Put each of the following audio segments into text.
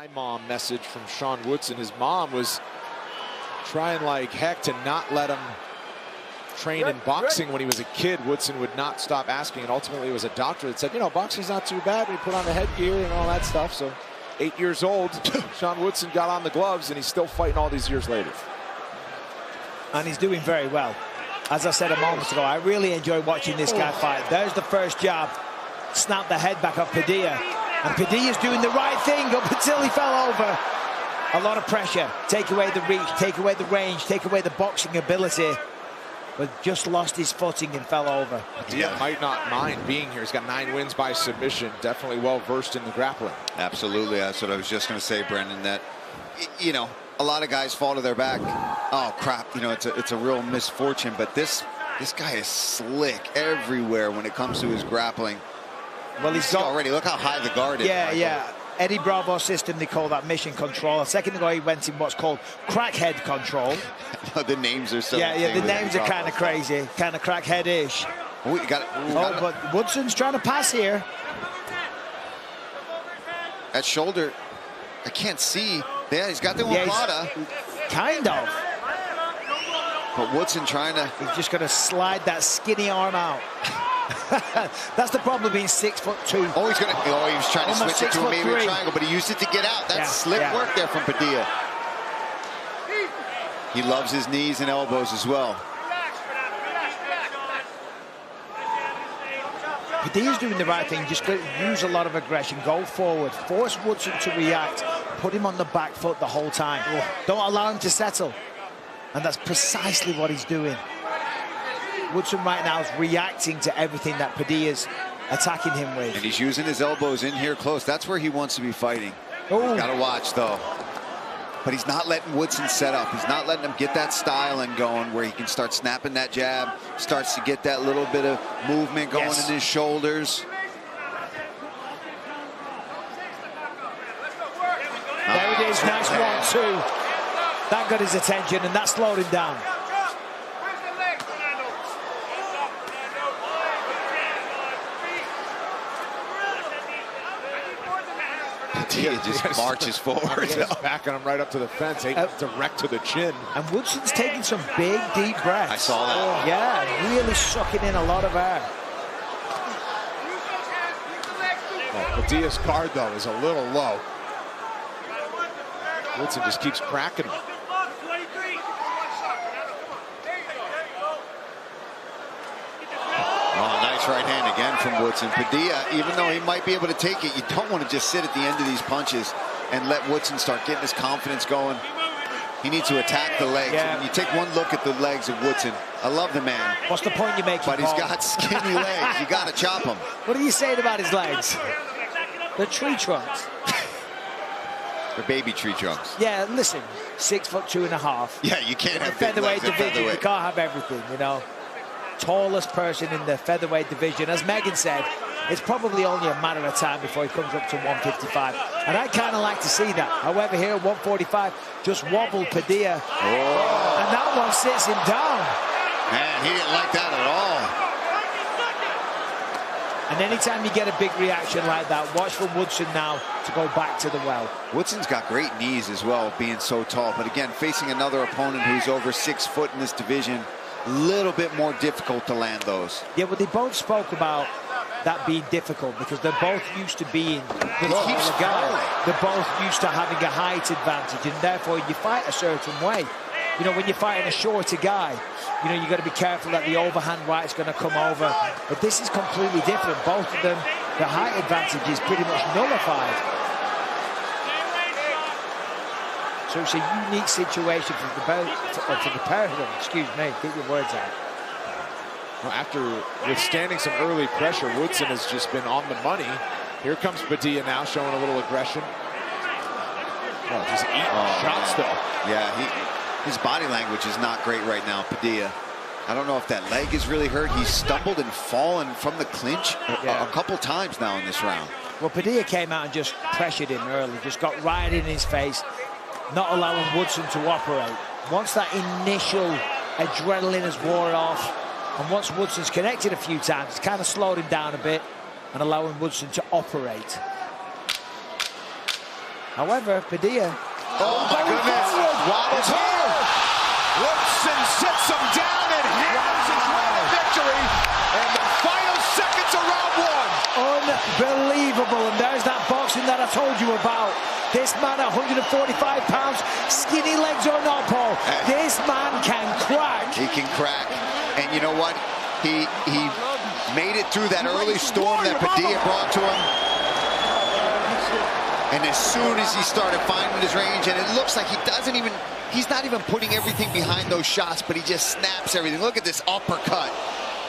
My mom message from Sean Woodson. His mom was trying like heck to not let him train in boxing when he was a kid. Woodson would not stop asking, and ultimately it was a doctor that said, you know, boxing's not too bad when you put on the headgear and all that stuff. So 8 years old, Sean Woodson got on the gloves, and he's still fighting all these years later. And he's doing very well. As I said a moment ago, I really enjoy watching this guy fight. There's the first jab. Snap the head back of Padilla. And Padilla's doing the right thing up until he fell over. A lot of pressure. Take away the reach, take away the range, take away the boxing ability. But just lost his footing and fell over. Padilla might not mind being here. He's got 9 wins by submission. Definitely well-versed in the grappling. Absolutely. That's what I was just going to say, Brendan, that, you know, a lot of guys fall to their back. Oh, crap. You know, it's a real misfortune. But this guy is slick everywhere when it comes to his grappling. Well, he's got already. Look how high the guard is. Yeah. Eddie Bravo system, they call that mission control. A second ago, he went in what's called crackhead control. The names are so... Yeah, the names are kind of crazy, kind of crackhead-ish. Oh, you got it. But Woodson's trying to pass here. That shoulder, I can't see. Yeah, he's got the Wampada. Kind of. But Woodson trying to... He's just going to slide that skinny arm out. That's the problem being 6'2". Oh, he's going to... Oh, he was trying to switch it to maybe a triangle, but he used it to get out. That's slick work there from Padilla. He loves his knees and elbows as well. Padilla's doing the right thing. Just use a lot of aggression. Go forward. Force Woodson to react. Put him on the back foot the whole time. Don't allow him to settle. And that's precisely what he's doing. Woodson right now is reacting to everything that Padilla's attacking him with. And he's using his elbows in here close. That's where he wants to be fighting. Oh. Got to watch, though. But he's not letting Woodson set up. He's not letting him get that styling going where he can start snapping that jab, starts to get that little bit of movement going in his shoulders. There it is, nice 1-2. That got his attention, and that slowed him down. He just marches forward. Backing him right up to the fence, direct to the chin. And Woodson's taking some big, deep breaths. I saw that. Oh, yeah, really sucking in a lot of air. Well, Padilla's guard, though, is a little low. Woodson just keeps cracking him. Right hand again from Woodson. Padilla, even though he might be able to take it, you don't want to just sit at the end of these punches and let Woodson start getting his confidence going. He needs to attack the legs. Yeah. When you take one look at the legs of Woodson, I love the man. What's the point you're making, But he's Paul? got skinny legs. You got to chop him. What are you saying about his legs? They're tree trunks. They're baby tree trunks. Yeah, listen, 6'2.5". Yeah, you can't have big featherweight legs at division. featherweight. You can't have everything, you know. Tallest person in the featherweight division. As Megan said, it's probably only a matter of time before he comes up to 155. And I kind of like to see that. However, here at 145, just wobbled Padilla. Oh. And that one sits him down. Man, he didn't like that at all. And anytime you get a big reaction like that, watch for Woodson now to go back to the well. Woodson's got great knees as well, being so tall. But again, facing another opponent who's over 6 foot in this division, a little bit more difficult to land those. Yeah, well, they both spoke about that being difficult because they're both used to being the taller guy. They're both used to having a height advantage, and therefore you fight a certain way. You know, when you're fighting a shorter guy, you know, you got to be careful that the overhand right is going to come over. But this is completely different. Both of them, the height advantage is pretty much nullified. So it's a unique situation for the pair of them. Excuse me, get your words out. Well, after withstanding some early pressure, Woodson has just been on the money. Here comes Padilla now, showing a little aggression. Oh, just eating shots, though. Yeah, his body language is not great right now, Padilla. I don't know if that leg is really hurt. He's stumbled and fallen from the clinch a couple times now in this round. Well, Padilla came out and just pressured him early, just got right in his face, not allowing Woodson to operate. Once that initial adrenaline has worn off, and once Woodson's connected a few times, it's kind of slowed him down a bit and allowing Woodson to operate. However, Padilla. Oh my goodness. Waddles here. Woodson sits him down and hammers his way to victory. And the final seconds of round one. Unbelievable. And there's that boxing that I told you about. This man at 145 pounds, skinny legs or not, Paul. This man can crack. He can crack. And you know what? He made it through that early storm that Padilla brought to him. And as soon as he started finding his range, and it looks like he's not even putting everything behind those shots, but he just snaps everything. Look at this uppercut,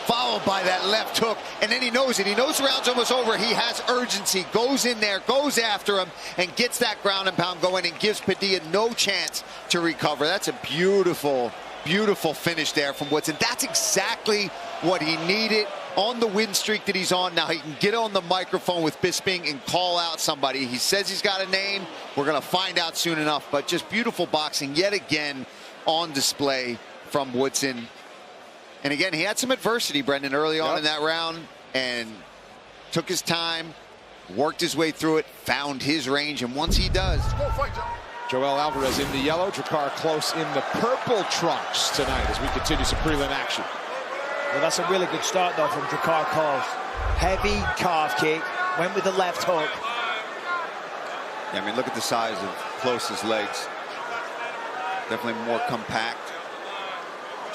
followed by that left hook, and then he knows it. He knows the round's almost over. He has urgency, goes in there, goes after him, and gets that ground and pound going and gives Padilla no chance to recover. That's a beautiful, beautiful finish there from Woodson. That's exactly what he needed on the win streak that he's on. Now he can get on the microphone with Bisping and call out somebody. He says he's got a name. We're going to find out soon enough. But just beautiful boxing yet again on display from Woodson. And again, he had some adversity, Brendan, early on in that round, and took his time, worked his way through it, found his range, and once he does. Joel Alvarez in the yellow, Drakkar Klose in the purple trunks tonight as we continue some prelim action. Well, that's a really good start, though, from Drakkar Klose. Heavy calf kick, went with the left hook. Yeah, I mean, look at the size of Klose's legs. Definitely more compact.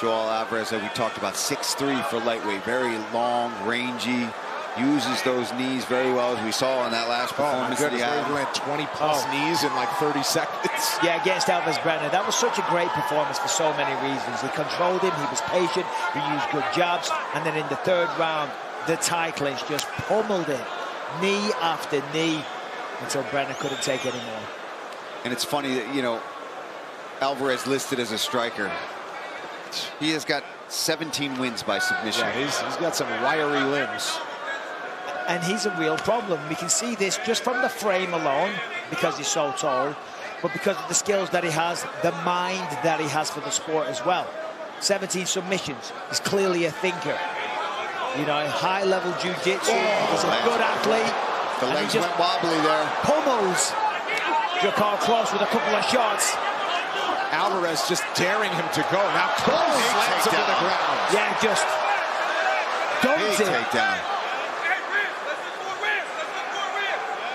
Joel Alvarez, that we talked about, 6'3" for lightweight, very long, rangy, uses those knees very well, as we saw in that last performance that he had. He went 20-plus knees in like 30 seconds. Yeah, against Alvarez Brennan. That was such a great performance for so many reasons. He controlled him, he was patient, he used good jabs, and then in the third round, the tie clinch just pummeled him, knee after knee, until Brennan couldn't take anymore. And it's funny that, you know, Alvarez listed as a striker. He has got 17 wins by submission. Yeah, he's got some wiry limbs. And he's a real problem. We can see this just from the frame alone, because he's so tall, but because of the skills that he has, the mind that he has for the sport as well. 17 submissions. He's clearly a thinker. You know, high-level jiu-jitsu. He's a good athlete. The legs went wobbly there. Pummels Drakkar Klose with a couple of shots. Alvarez just daring him to go. Now Klose slams him to the ground. Yeah, just dumped Big him. takedown.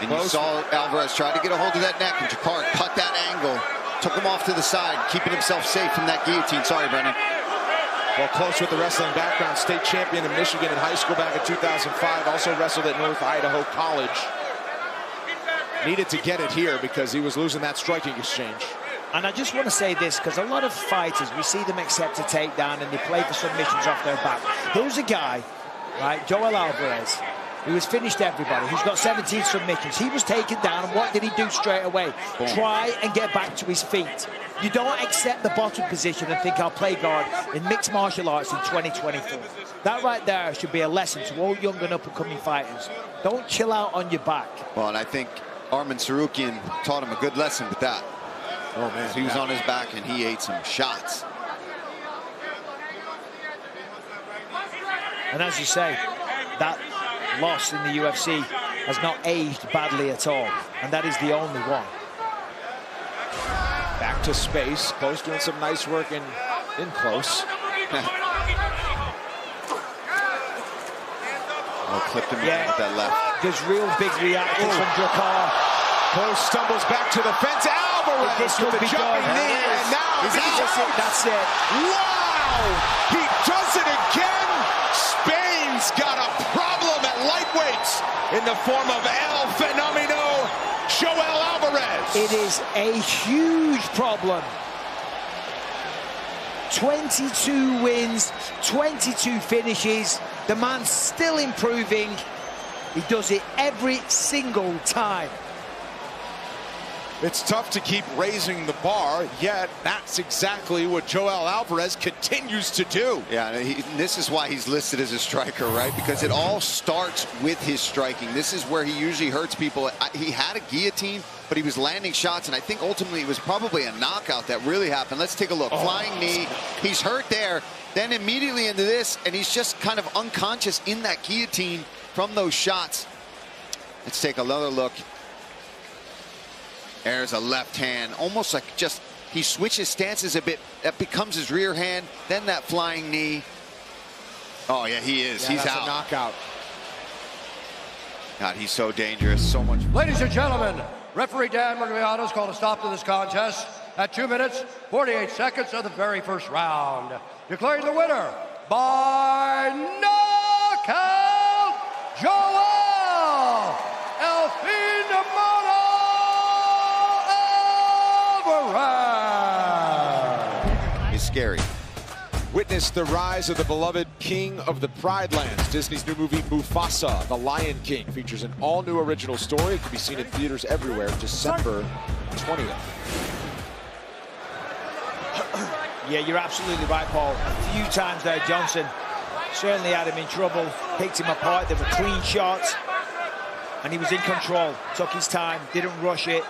And you saw Alvarez try to get a hold of that neck, and Drakkar cut that angle, took him off to the side, keeping himself safe from that guillotine. Sorry, Brennan. Well, Klose with the wrestling background, state champion in Michigan in high school back in 2005, also wrestled at North Idaho College. Needed to get it here because he was losing that striking exchange. And I just want to say this, because a lot of fighters, we see them accept a takedown and they play for submissions off their back. Here's a guy, right, Joel Alvarez, who has finished everybody. He's got 17 submissions. He was taken down, and what did he do straight away? Boom. Try and get back to his feet. You don't accept the bottom position and think I'll play guard in mixed martial arts in 2024. That right there should be a lesson to all young and up-and-coming fighters. Don't chill out on your back. Well, and I think Arman Tsarukyan taught him a good lesson with that. Oh, man. He was on his back, and he ate some shots. And as you say, that loss in the UFC has not aged badly at all, and that is the only one. Back to space. Klose doing some nice work in close. Oh, clipped him with that left. There's real big reactions from Drakkar. Klose stumbles back to the fence. Alvarez This with could the be jumping good. knee, and now he's out. That's it. Wow! He does it again. Spain's got a problem at lightweights in the form of El Fenomeno, Joel Alvarez. It is a huge problem. 22 wins, 22 finishes. The man's still improving. He does it every single time. It's tough to keep raising the bar, yet that's exactly what Joel Alvarez continues to do. Yeah, this is why he's listed as a striker, right? Because it all starts with his striking. This is where he usually hurts people. He had a guillotine, but he was landing shots, and I think ultimately it was probably a knockout that really happened. Let's take a look. Flying knee. He's hurt there. Then immediately into this, and he's just kind of unconscious in that guillotine from those shots. Let's take another look. There's a left hand, almost like just he switches stances a bit. That becomes his rear hand. Then that flying knee. Oh yeah, he is. Yeah, he's that's out. A knockout. God, he's so dangerous. So much. Ladies and gentlemen, referee Dan Murgliano has called a stop to this contest at 2 minutes, 48 seconds of the very first round. Declaring the winner by knockout, Joel El Fin Mono Alvarez. It's scary. Witness the rise of the beloved king of the Pride Lands. Disney's new movie Mufasa, The Lion King, features an all-new original story. It can be seen in theaters everywhere December 20th. Yeah, you're absolutely right, Paul. A few times there, Johnson certainly had him in trouble, picked him apart. They were clean shots, and he was in control. Took his time, didn't rush it.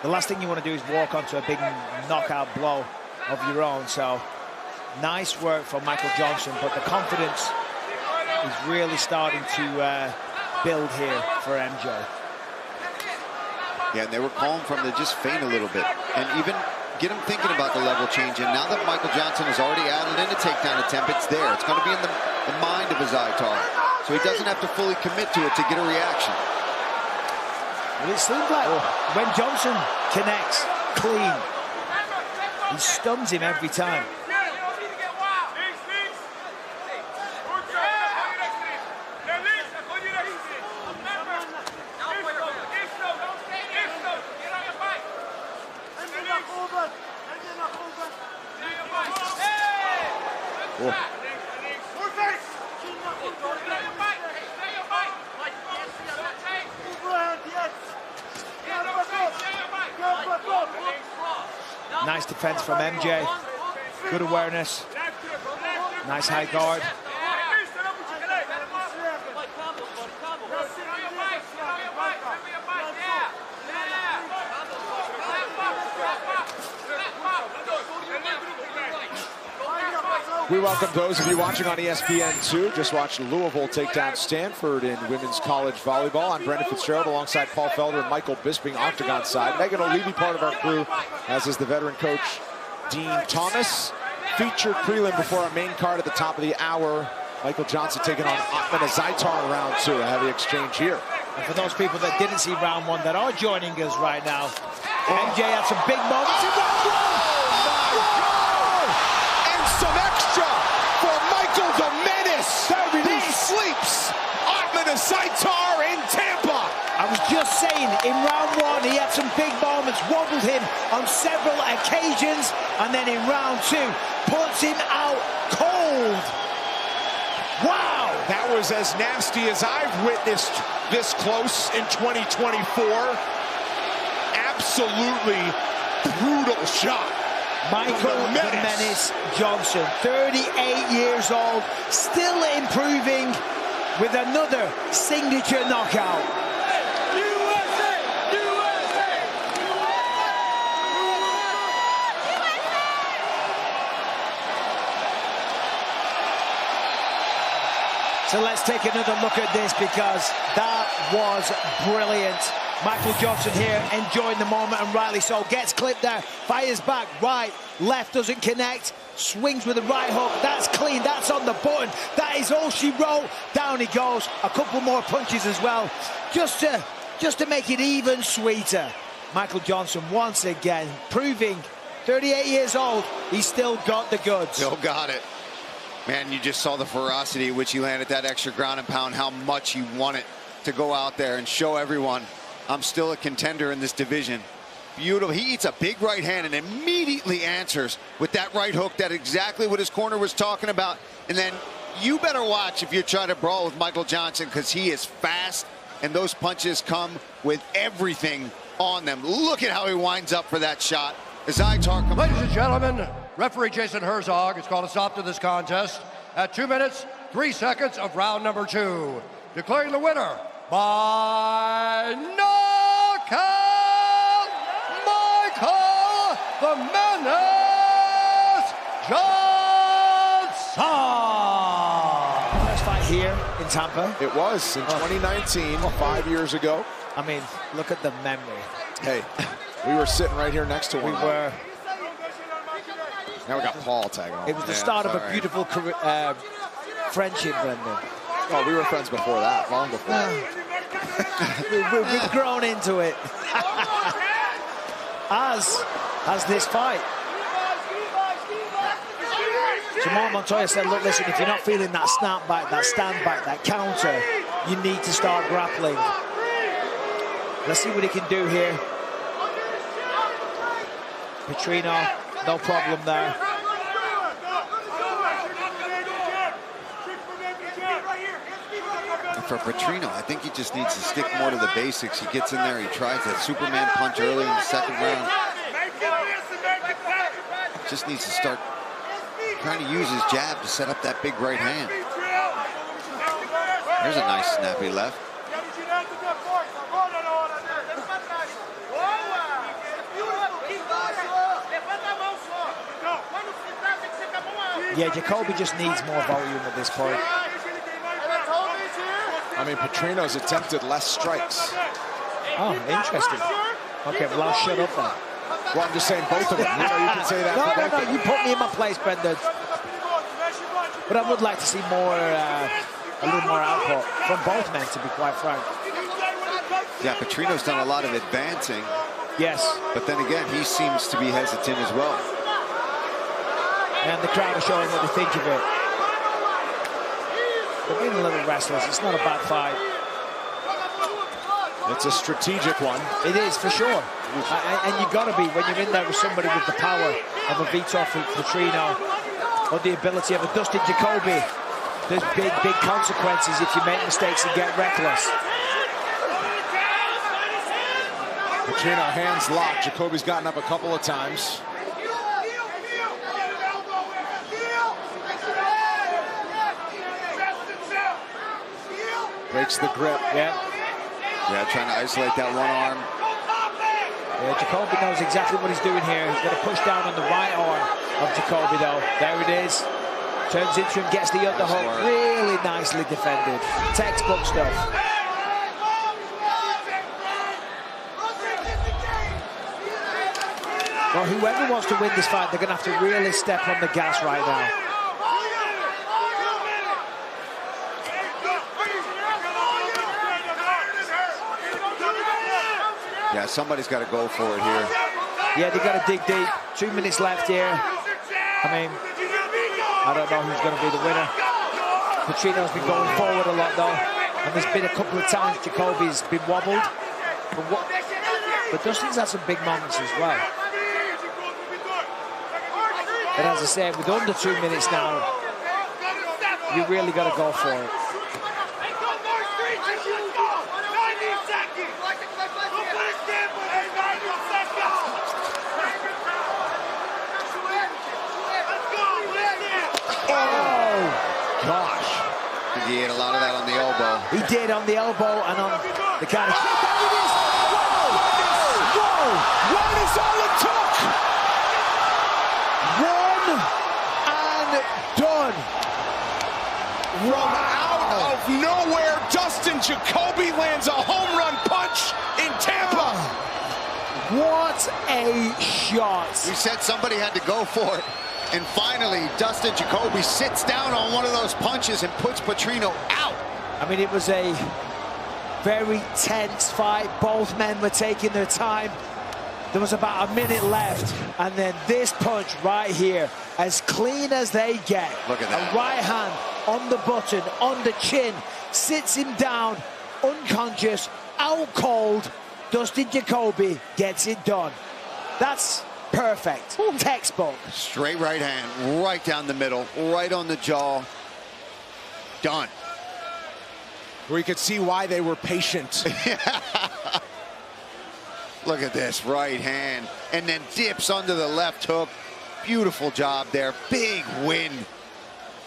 The last thing you want to do is walk onto a big knockout blow of your own. So, nice work from Michael Johnson, but the confidence is really starting to build here for MJ. Yeah, and they were calling from to just feint a little bit and even get him thinking about the level change. And now that Michael Johnson has already added in a takedown attempt, it's there. It's going to be in the mind of his Zaitar. So he doesn't have to fully commit to it to get a reaction. Well, it seems like when Johnson connects clean, he stuns him every time. Nice defense from MJ. Good awareness. Nice high guard. We welcome those of you watching on ESPN2. Just watched Louisville take down Stanford in women's college volleyball. I'm Brendan Fitzgerald alongside Paul Felder and Michael Bisping, Octagon side. Megan O'Leary, part of our crew, as is the veteran coach Dean Thomas. Featured prelim before our main card at the top of the hour. Michael Johnson taking on Otman Zaitar in round 2. A heavy exchange here. And for those people that didn't see round 1 that are joining us right now, MJ had some big moments in round 1. Some extra for Michael the Menace. He sleeps. Otman Zaitar in Tampa. I was just saying, in round 1, he had some big moments, wobbled him on several occasions, and then in round 2, puts him out cold. Wow. That was as nasty as I've witnessed this close in 2024. Absolutely brutal shot. Michael the Menace Johnson, 38 years old, still improving with another signature knockout. USA! USA! So let's take another look at this because that was brilliant. Michael Johnson here enjoying the moment, and rightly so. Gets clipped there, fires back, right, left doesn't connect, swings with the right hook. That's clean, that's on the button. That is all she wrote. Down he goes. A couple more punches as well, just to make it even sweeter. Michael Johnson once again proving, 38 years old, he's still got the goods. Still got it. Man, you just saw the ferocity at which he landed that extra ground and pound, how much he wanted to go out there and show everyone, I'm still a contender in this division. Beautiful. He eats a big right hand and immediately answers with that right hook. That's exactly what his corner was talking about. And then you better watch if you're trying to brawl with Michael Johnson, because he is fast and those punches come with everything on them. Look at how he winds up for that shot. Zaitar comes. Ladies and gentlemen, referee Jason Herzog has called a stop to this contest at 2 minutes, 3 seconds of round number 2. Declaring the winner by knockout, Michael the Menace Johnson. First fight here in Tampa. It was in 2019, 5 years ago. I mean, look at the memory. Hey, We were sitting right here next to one. We were. Now we got Paul tagging on. It was the start of a beautiful career, friendship, Brendan. Oh, we were friends before that, long before. We've grown into it. as this fight. Jamal Montoya said, look, listen, if you're not feeling that snap back, that stand back, that counter, you need to start grappling. Let's see what he can do here. Petrino, no problem there. And for Petrino, I think he just needs to stick more to the basics. He gets in there, he tries that Superman punch early in the second round. Just needs to start trying to use his jab to set up that big right hand. There's a nice snappy left. Yeah, Jacoby just needs more volume at this point. I mean, Petrino's attempted less strikes. Oh, interesting. Okay, well, I'll shut up then. Well, I'm just saying both of them. You know, you can say that for both of them. You put me in my place, Brendan. But I would like to see more, a little more output from both men, to be quite frank. Yeah, Petrino's done a lot of advancing. Yes. But then again, he seems to be hesitant as well. And the crowd are showing what they think of it. They're being a little restless. It's not a bad fight. It's a strategic one. It is, for sure. And you've got to be when you're in there with somebody with the power of a Vitor Petrino or the ability of a Dustin Jacoby. There's big, big consequences if you make mistakes and get reckless. Petrino, hands locked. Jacoby's gotten up a couple of times. Breaks the grip. Yeah, trying to isolate that one arm. Yeah, Jacoby knows exactly what he's doing here. He's going to push down on the right arm of Jacoby, though. There it is. Turns into him, gets the underhook. Really nicely defended. Textbook stuff. Well, whoever wants to win this fight, they're going to have to really step on the gas right now. Yeah, somebody's got to go for it here. Yeah, they got to dig deep. 2 minutes left here. I mean, I don't know who's going to be the winner. Petrino's been going forward a lot, though. And there's been a couple of times Jacoby's been wobbled. But Dustin's had some big moments as well. But as I said, with under 2 minutes now, you really got to go for it. Gosh. I think he ate a lot of that on the elbow. He did on the elbow and on the kind of... Whoa! Whoa! One is all it took! One and done. From out of nowhere, Dustin Jacoby lands a home run punch in Tampa. What a shot. We said somebody had to go for it. And finally, Dustin Jacoby sits down on one of those punches and puts Petrino out. I mean, it was a very tense fight. Both men were taking their time. There was about a minute left. And then this punch right here, as clean as they get. Look at that. A right hand on the button, on the chin, sits him down, unconscious, out cold. Dustin Jacoby gets it done. That's perfect. Textbook. Straight right hand, right down the middle, right on the jaw. Done. We could see why they were patient. Look at this right hand, and then dips under the left hook. Beautiful job there. Big win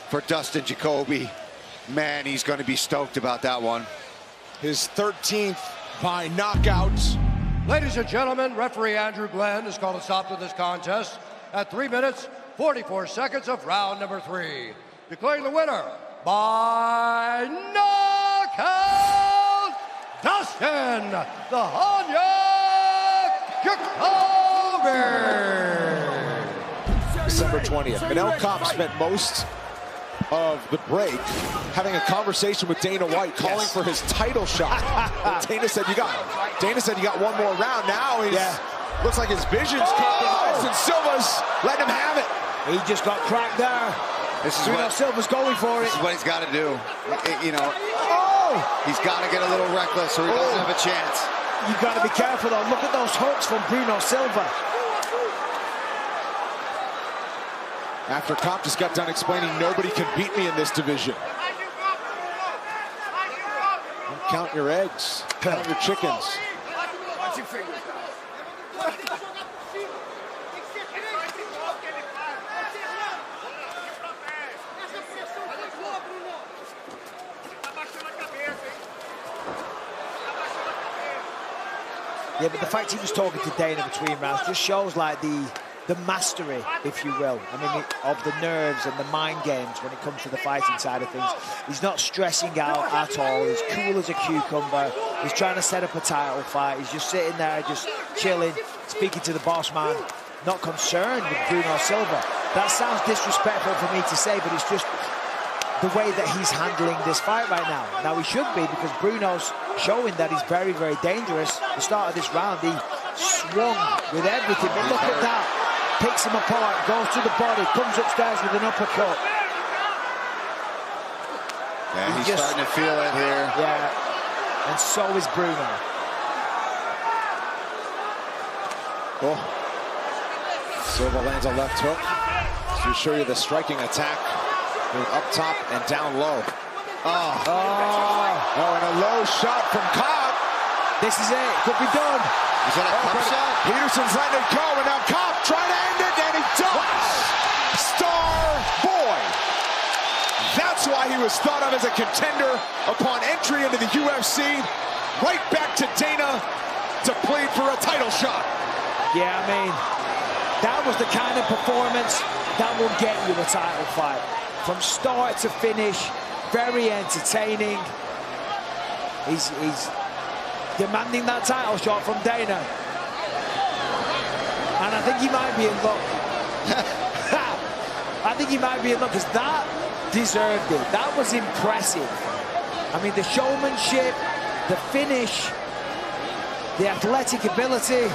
for Dustin Jacoby. Man, he's going to be stoked about that one. His 13th by knockout. Ladies and gentlemen, referee Andrew Glenn has called a stop to this contest at 3 minutes, 44 seconds of round number 3. Declaring the winner by knockout, Dustin the Honyak December 20th. Manel Kopp spent most of the break having a conversation with Dana White, calling for his title shot. And Dana said, you got one more round. Now he's looks like his vision's compromised, and Silva's letting him have it. He just got cracked there. This is what Silva's going for it. This is what he's got to do. You know, he's got to get a little reckless, or he doesn't have a chance. You've got to be careful, though. Look at those hooks from Bruno Silva. After Kopp just got done explaining, nobody can beat me in this division. Don't count your eggs, count your chickens. Watch your fingers. Yeah, but the fact he was talking to Dana between rounds just shows like the mastery, if you will. I mean, of the nerves and the mind games when it comes to the fighting side of things. He's not stressing out at all. He's cool as a cucumber. He's trying to set up a title fight. He's just sitting there, just chilling, speaking to the boss man, not concerned with Bruno Silva. That sounds disrespectful for me to say, but it's just the way that he's handling this fight right now. Now, he should be, because Bruno's showing that he's very, very dangerous. The start of this round, he swung with everything, but look at that. Picks him apart, goes to the body, comes upstairs with an uppercut. Yeah, he's starting to feel it here. Yeah, and so is Bruno. Oh. Silva lands a left hook to show you the striking attack. Up top and down low. Oh, and a low shot from Kopp. This is it. Could be done. Is that a Kopp shot? Peterson's letting it go, and now Kopp trying to end it, and he does. Star boy. That's why he was thought of as a contender upon entry into the UFC. Right back to Dana to plead for a title shot. Yeah, I mean, that was the kind of performance that will get you a title fight. From start to finish, very entertaining. He's demanding that title shot from Dana. And I think he might be in luck. I think he might be in luck, because that deserved it. That was impressive. I mean, the showmanship, the finish, the athletic ability.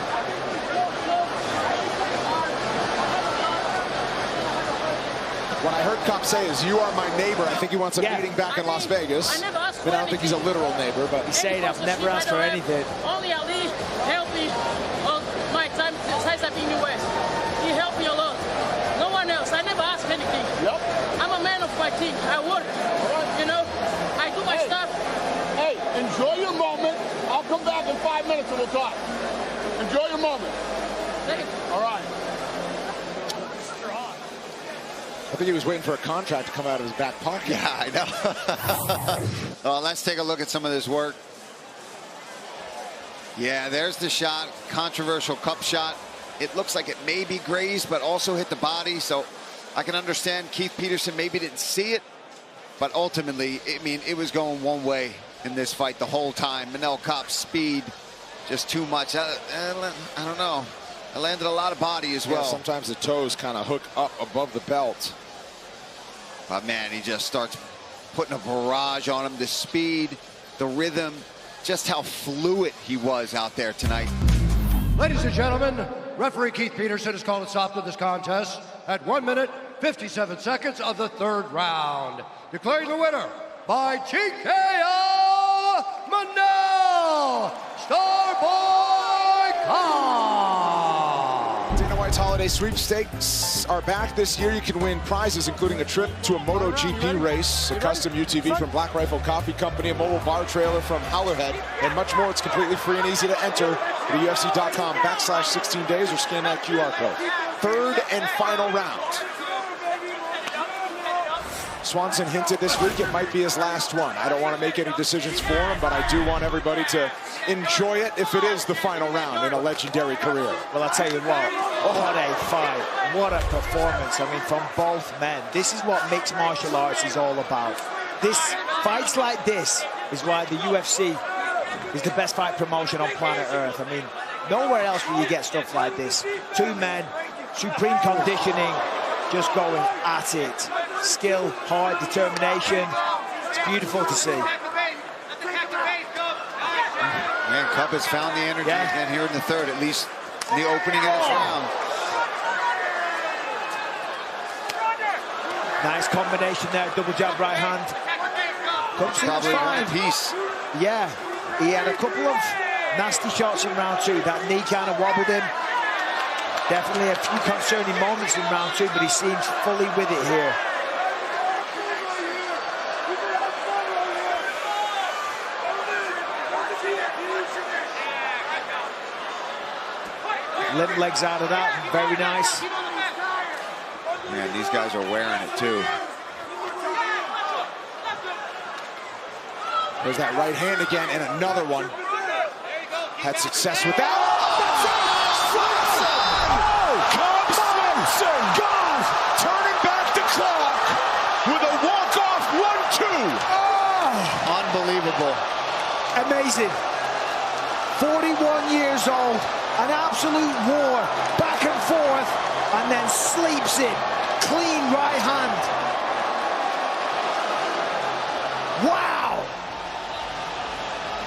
What I heard Kopp say is, "You are my neighbor." I think he wants a meeting back in Las Vegas. But I don't think he's a literal neighbor. But he's saying, "I've never asked for anything." Only Ali helped me on my time since I've been in the West. He helped me a lot. No one else. I never asked anything. Yep. I'm a man of my team. I work. You know, I do my stuff. Hey, enjoy your moment. I'll come back in 5 minutes and we'll talk. Enjoy your moment. All right. I think he was waiting for a contract to come out of his back pocket. Yeah, I know. Well, let's take a look at some of this work. Yeah, there's the shot. Controversial Kopp shot. It looks like it may be grazed, but also hit the body. So I can understand Keith Peterson maybe didn't see it. But ultimately, I mean, it was going one way in this fight the whole time. Manel Kopp's speed, just too much. I don't know. It landed a lot of body as well. Yeah, sometimes the toes kind of hook up above the belt. But man, he just starts putting a barrage on him. The speed, the rhythm, just how fluid he was out there tonight. Ladies and gentlemen, referee Keith Peterson has called a stop to this contest at 1 minute, 57 seconds of the third round. Declaring the winner by TKO, Manel Starboy Kopp. Dana White's holiday sweepstakes are back this year. You can win prizes, including a trip to a MotoGP race, a custom UTV from Black Rifle Coffee Company, a mobile bar trailer from Howlerhead, and much more. It's completely free and easy to enter. Go to UFC.com/16 days or scan that QR code. Third and final round. Swanson hinted this week it might be his last one. I don't want to make any decisions for him, but I do want everybody to enjoy it if it is the final round in a legendary career. Well, I'll tell you what a fight. What a performance. I mean, from both men. This is what mixed martial arts is all about. Fights like this is why the UFC is the best fight promotion on planet Earth. I mean, Nowhere else will you get stuff like this. Two men, supreme conditioning, just going at it. Skill, heart, determination. It's beautiful to see. Man, Cub has found the energy again here in the third, at least in the opening of this round. Nice combination there, double jab right hand. Probably one piece. Yeah, he had a couple of nasty shots in round two. That knee kind of wobbled him. Definitely a few concerning moments in round two, but he seems fully with it here. Limp legs out of that, very nice. Man, these guys are wearing it too. There's that right hand again, and another one. Had success with that. Cub Swanson goes, turning back the clock with a walk-off 1-2. Unbelievable. Amazing. 41 years old, an absolute war, back and forth, and then sleeps it. Clean right hand. Wow!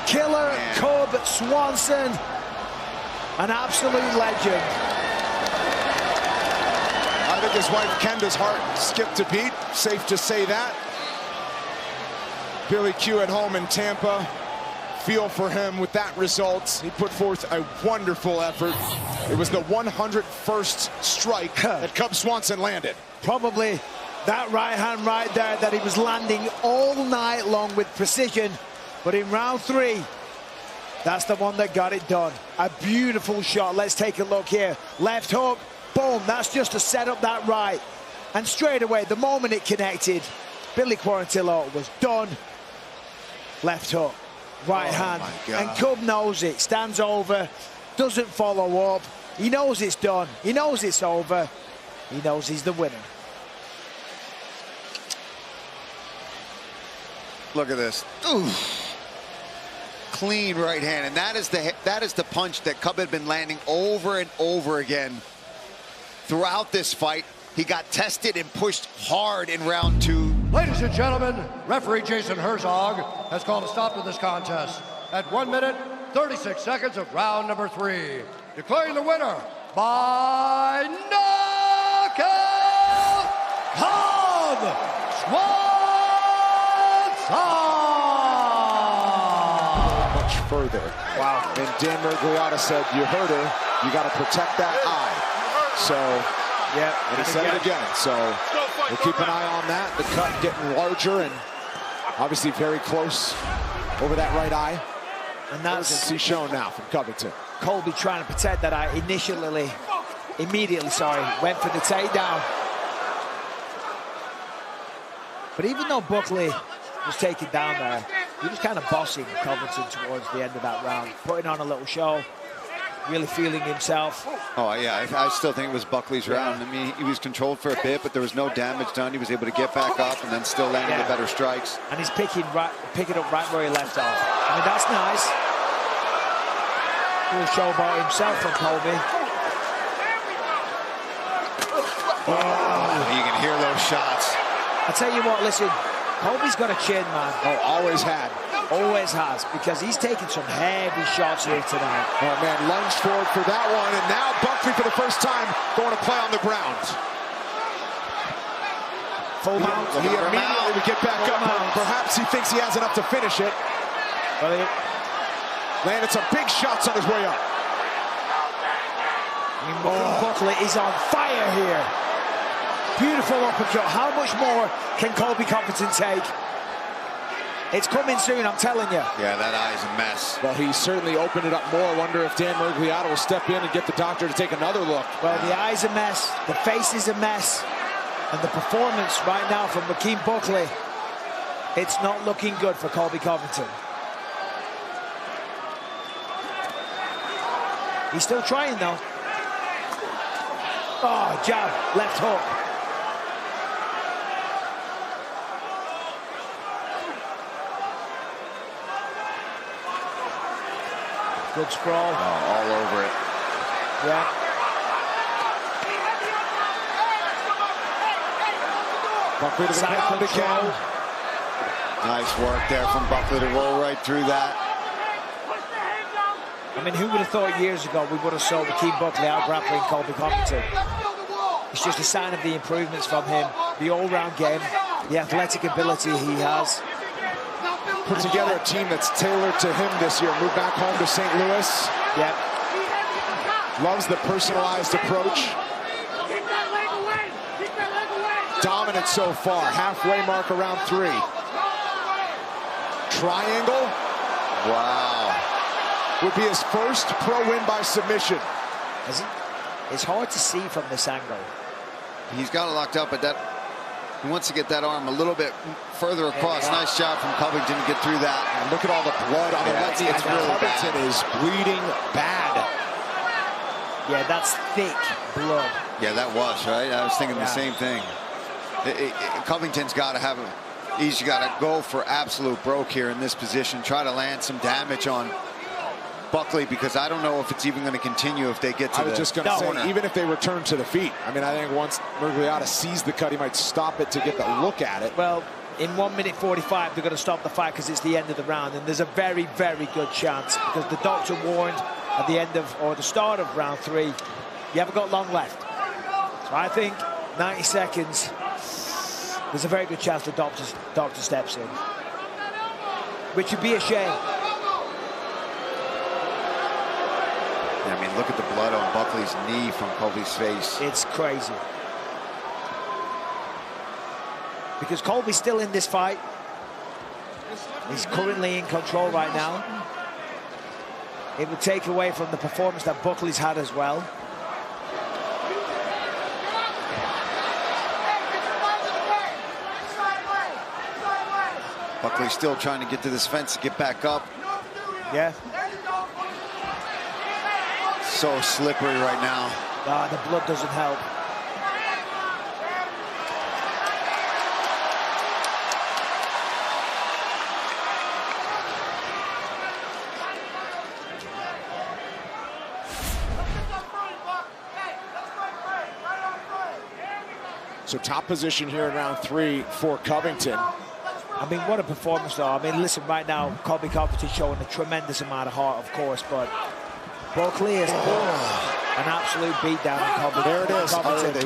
Killer Cub Swanson, an absolute legend. I think his wife Kenda's heart skipped a beat. Safe to say that. Billy Q at home in Tampa. Feel for him with that result. He put forth a wonderful effort. It was the 101st strike that Cub Swanson landed. Probably that right hand right there that he was landing all night long with precision. But in round three, that's the one that got it done. A beautiful shot. Let's take a look here. Left hook, boom. That's just to set up that right. And straight away, the moment it connected, Billy Quarantillo was done. Left hook, right hand. And Cub knows it. Stands over, doesn't follow up. He knows it's done. He knows it's over. He knows he's the winner. Look at this. Ooh. Clean right hand, and that is the punch that Cub had been landing over and over again throughout this fight. He got tested and pushed hard in round two. Ladies and gentlemen, referee Jason Herzog has called a stop to this contest at 1 minute, 36 seconds of round number 3. Declaring the winner by knockout, Cub Swanson! Much further. Wow. And Dan Mergliotta said, you heard her, you got to protect that eye. So, yeah, and he said it again. So we'll keep an eye on that. The cut getting larger and obviously very close over that right eye. And that's shown now from Covington. Colby trying to protect that eye immediately, went for the takedown. But even though Buckley was taken down there, he was kind of bossing Covington towards the end of that round, putting on a little show, really feeling himself. Oh, yeah, I still think it was Buckley's round. I mean, he was controlled for a bit, but there was no damage done. He was able to get back up and then still landing the better strikes. And he's picking up right where he left off. I mean, that's nice. Little show about himself from Colby. Oh, you can hear those shots. I tell you what, listen, Colby's got a chin, man. Oh, always had. Always has, because he's taking some heavy shots here tonight. Oh, man, lunged forward for that one, and now Buckley for the first time going to play on the ground. Full mount. He immediately would get back up. Perhaps he thinks he has enough to finish it. Well, landed some big shots on his way up. Buckley is on fire here. Beautiful uppercut. How much more can Colby Covington take? It's coming soon, I'm telling you. Yeah, that eye's a mess. Well, he certainly opened it up more. I wonder if Dan Mergliotta will step in and get the doctor to take another look. Well, the eye's a mess. The face is a mess. And the performance right now from Joaquin Buckley, it's not looking good for Colby Covington. He's still trying, though. Oh, jab, left hook. Good sprawl. Oh, all over it. Yeah. Buckley to the ground again. Nice work there from Buckley to roll right through that. I mean, who would have thought years ago we would have saw Joaquin Buckley out grappling Colby Covington? It's just a sign of the improvements from him, the all-round game, the athletic ability he has. Put together a team that's tailored to him this year. Moved back home to St. Louis. Yeah. Loves the personalized approach. Dominant so far. Halfway mark around 3. Triangle. Wow. Would be his first pro win by submission. It's hard to see from this angle. He's got it locked up, but he wants to get that arm a little bit further across. Yeah. Nice job from Covington to get through that. And look at all the blood on the left. It's really Covington bad. is bleeding bad. Yeah, that's thick blood. Yeah, that was, right? I was thinking the same thing. Covington's got to have he's got to go for absolute broke here in this position. Try to land some damage on Buckley, because I don't know if it's even going to continue if they get to the corner. I was just going to say, even if they return to the feet. I mean, I think once Miragliotta sees the cut, he might stop it to get the look at it. Well, in 1 minute 45, they're going to stop the fight because it's the end of the round, and there's a very, very good chance, because the doctor warned at the end of, or the start of round 3, you haven't got long left. So I think 90 seconds, there's a very good chance the doctor steps in, which would be a shame. I mean, look at the blood on Buckley's knee from Colby's face. It's crazy. Because Colby's still in this fight. He's currently in control right now. It would take away from the performance that Buckley's had as well. Buckley's still trying to get to this fence to get back up. Yeah. So slippery right now. The blood doesn't help. So top position here in round 3 for Covington. I mean, what a performance, though. I mean, listen, right now, Colby Covington showing a tremendous amount of heart, of course, but Buckley is an absolute beatdown on Covington. There it is.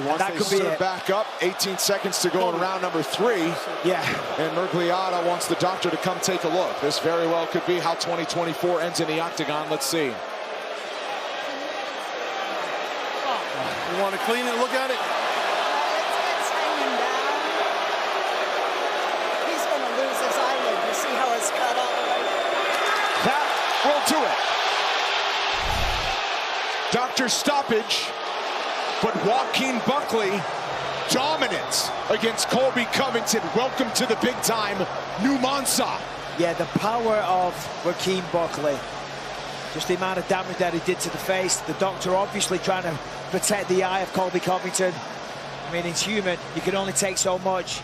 Once that they could be it. Back up, 18 seconds to go in round number 3. Yeah. And Miragliotta wants the doctor to come take a look. This very well could be how 2024 ends in the octagon. Let's see. You want to clean it? Look at it. It's hanging down. He's going to lose his eyelid. You see how it's cut all the way? That will do it. Doctor stoppage, but Joaquin Buckley dominance against Colby Covington. Welcome to the big time, New Monza. Yeah, the power of Joaquin Buckley. Just the amount of damage that he did to the face. The doctor obviously trying to protect the eye of Colby Covington. I mean, it's human. You can only take so much.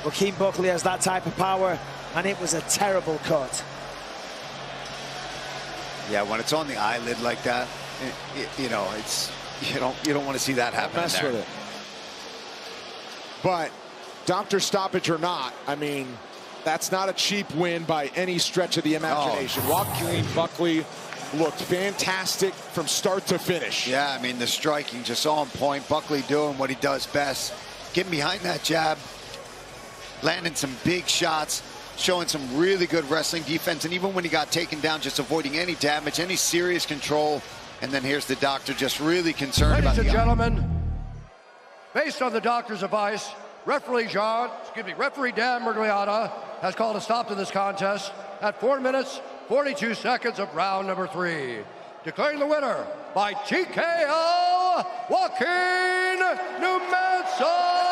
Joaquin Buckley has that type of power, and it was a terrible cut. Yeah, when it's on the eyelid like that, you know, it's you don't want to see that happen. Mess with it. But doctor stoppage or not, I mean, that's not a cheap win by any stretch of the imagination. Joaquin Buckley looked fantastic from start to finish. Yeah, I mean, the striking just on point. Buckley doing what he does best, getting behind that jab, landing some big shots, showing some really good wrestling defense, and even when he got taken down, just avoiding any damage, any serious control. And then here's the doctor just really concerned about the Ladies and gentlemen, based on the doctor's advice, referee Dan Miragliotta has called a stop to this contest at 4 minutes, 42 seconds of round number 3. Declaring the winner by TKO, Joaquin Numenza.